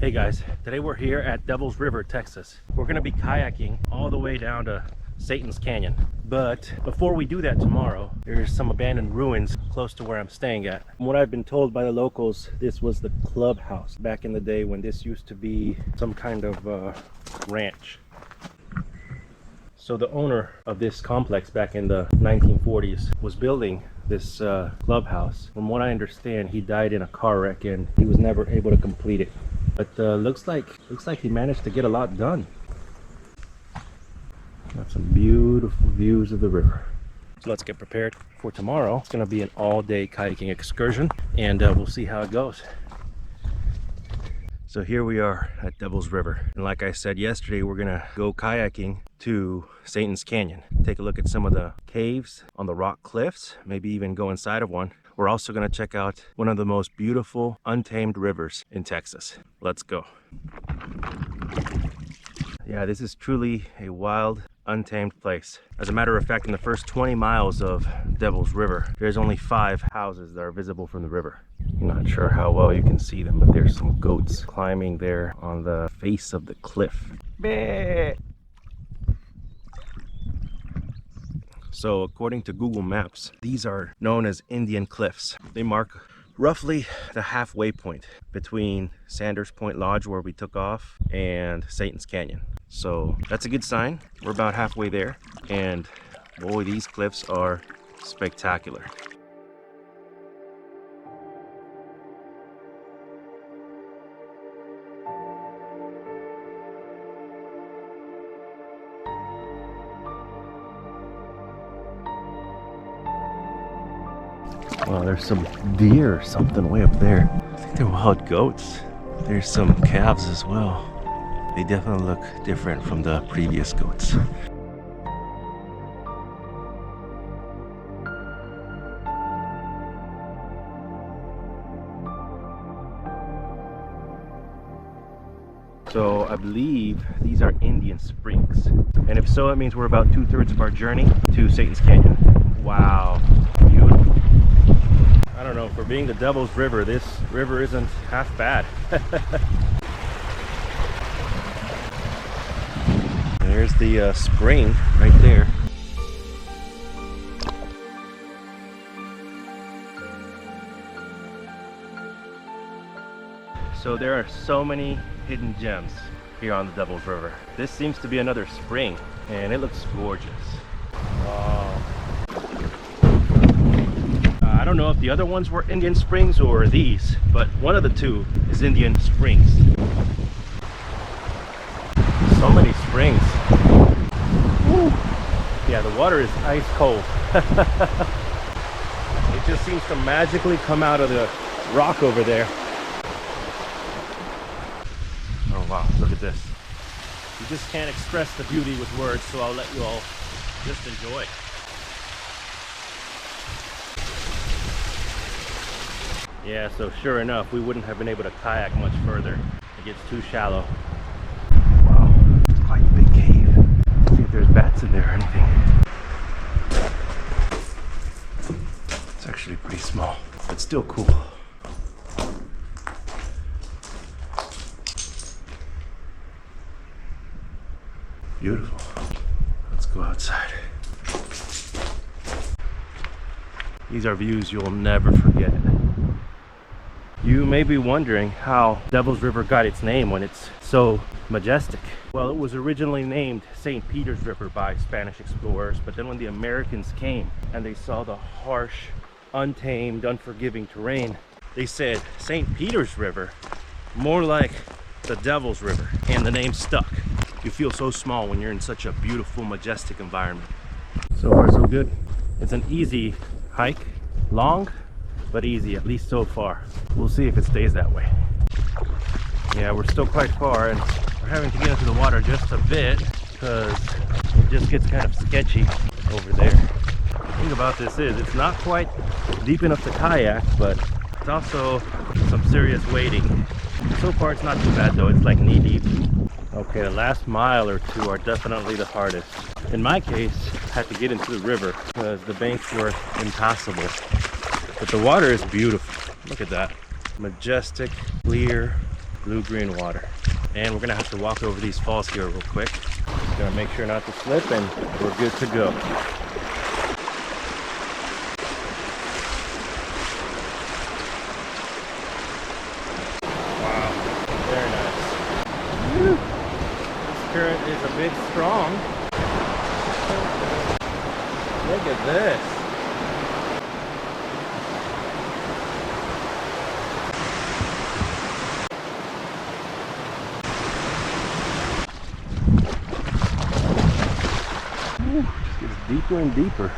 Hey guys, today we're here at Devil's River, Texas. We're gonna be kayaking all the way down to Satan's Canyon. But before we do that tomorrow, there's some abandoned ruins close to where I'm staying at. From what I've been told by the locals, this was the clubhouse back in the day when this used to be some kind of ranch. So the owner of this complex back in the 1940s was building this clubhouse. From what I understand, he died in a car wreck and he was never able to complete it. But looks like he managed to get a lot done. Got some beautiful views of the river. So let's get prepared for tomorrow. It's gonna be an all-day kayaking excursion, and we'll see how it goes. So here we are at Devil's River, and like I said yesterday, we're gonna go kayaking to Satan's Canyon. Take a look at some of the caves on the rock cliffs, maybe even go inside of one. We're also going to check out one of the most beautiful untamed rivers in Texas. Let's go. Yeah, this is truly a wild, untamed place. As a matter of fact, in the first 20 miles of Devil's River, there's only 5 houses that are visible from the river. I'm not sure how well you can see them, but there's some goats climbing there on the face of the cliff. Bah! So according to Google Maps, these are known as Indian Cliffs. They mark roughly the halfway point between Sanders Point Lodge, where we took off, and Satan's Canyon. So that's a good sign. We're about halfway there, and boy, these cliffs are spectacular. Wow, there's some deer or something way up there. I think they're wild goats. There's some calves as well. They definitely look different from the previous goats. So I believe these are Indian Springs. And if so, it means we're about 2/3 of our journey to Satan's Canyon. Wow, beautiful. I don't know, for being the Devil's River, this river isn't half bad. There's the spring right there. So there are so many hidden gems here on the Devil's River. This seems to be another spring, and it looks gorgeous. I don't know if the other ones were Indian Springs or these, but one of the two is Indian Springs. So many springs. Woo. Yeah, the water is ice cold. It just seems to magically come out of the rock over there. Oh wow, look at this. You just can't express the beauty with words, so I'll let you all just enjoy. Yeah, so sure enough, we wouldn't have been able to kayak much further. It gets too shallow. Wow, it's quite a big cave. Let's see if there's bats in there or anything. It's actually pretty small, but still cool. Beautiful. Let's go outside. These are views you'll never forget. You may be wondering how Devil's River got its name when it's so majestic. Well, it was originally named St. Peter's River by Spanish explorers, but then when the Americans came and they saw the harsh, untamed, unforgiving terrain, they said St. Peter's River, more like the Devil's River, and the name stuck. You feel so small when you're in such a beautiful, majestic environment. So far, so good. It's an easy hike, long, but easy, at least so far. We'll see if it stays that way. Yeah, we're still quite far, and we're having to get into the water just a bit because it just gets kind of sketchy over there. The thing about this is it's not quite deep enough to kayak, but it's also some serious wading. So far it's not too bad though, it's like knee deep. Okay, the last mile or two are definitely the hardest. In my case, I had to get into the river because the banks were impassable. But the water is beautiful. Look at that. Majestic, clear, blue-green water. And we're gonna have to walk over these falls here real quick. Gonna make sure not to slip, and we're good to go. Wow, very nice. Woo. This current is a bit strong. Look at this. Just gets deeper and deeper.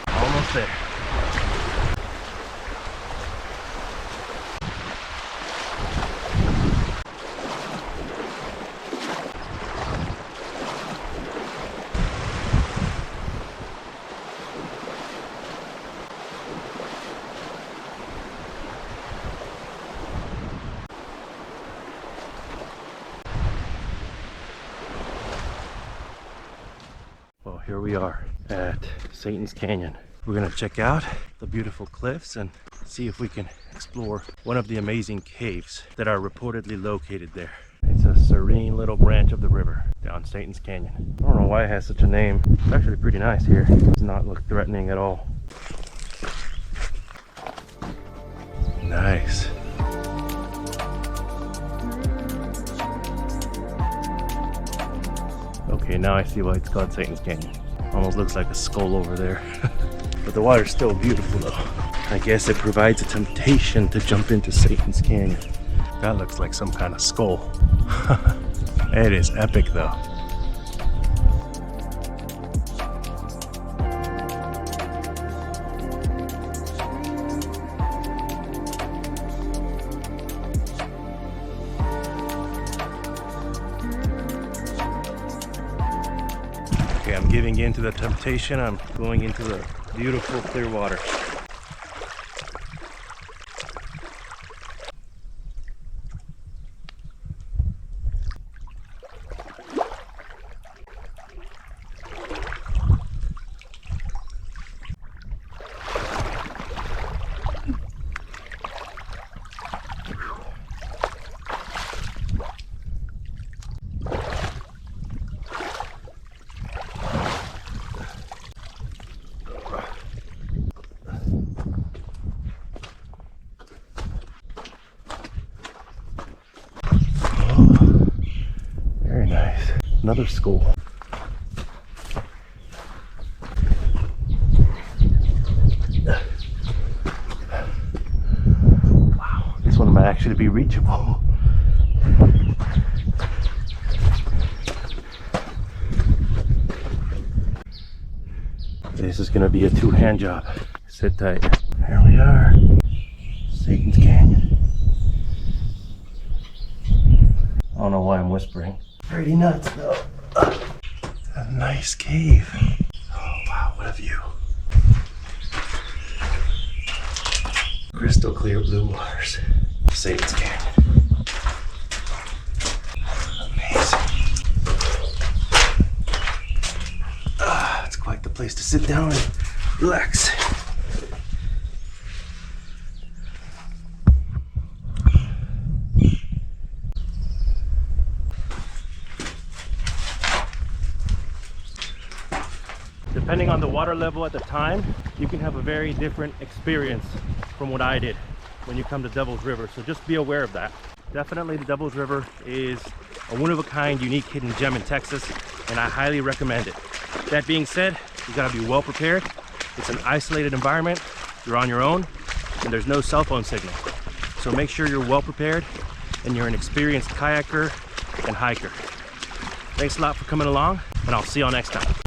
Almost there. Well, here we are at Satan's Canyon. We're gonna check out the beautiful cliffs and see if we can explore one of the amazing caves that are reportedly located there. It's a serene little branch of the river down Satan's Canyon. I don't know why it has such a name. It's actually pretty nice here. It does not look threatening at all. Nice. Okay, now I see why it's called Satan's Canyon. Almost looks like a skull over there. But the water's still beautiful though. I guess it provides a temptation to jump into Satan's Canyon. That looks like some kind of skull. It is epic though. Okay, I'm giving in to the temptation. I'm going into the beautiful clear water. Another skull. Wow, this one might actually be reachable. This is going to be a two-hand job. Sit tight. Here we are. Satan's Canyon. I don't know why I'm whispering. Pretty nuts though. A nice cave. Oh wow, what a view. Crystal clear blue waters. Satan's Canyon. Amazing. It's quite the place to sit down and relax. Depending on the water level at the time, you can have a very different experience from what I did when you come to Devil's River. So just be aware of that. Definitely the Devil's River is a one-of-a-kind, unique hidden gem in Texas, and I highly recommend it. That being said, you gotta be well prepared. It's an isolated environment, you're on your own, and there's no cell phone signal. So make sure you're well prepared and you're an experienced kayaker and hiker. Thanks a lot for coming along, and I'll see y'all next time.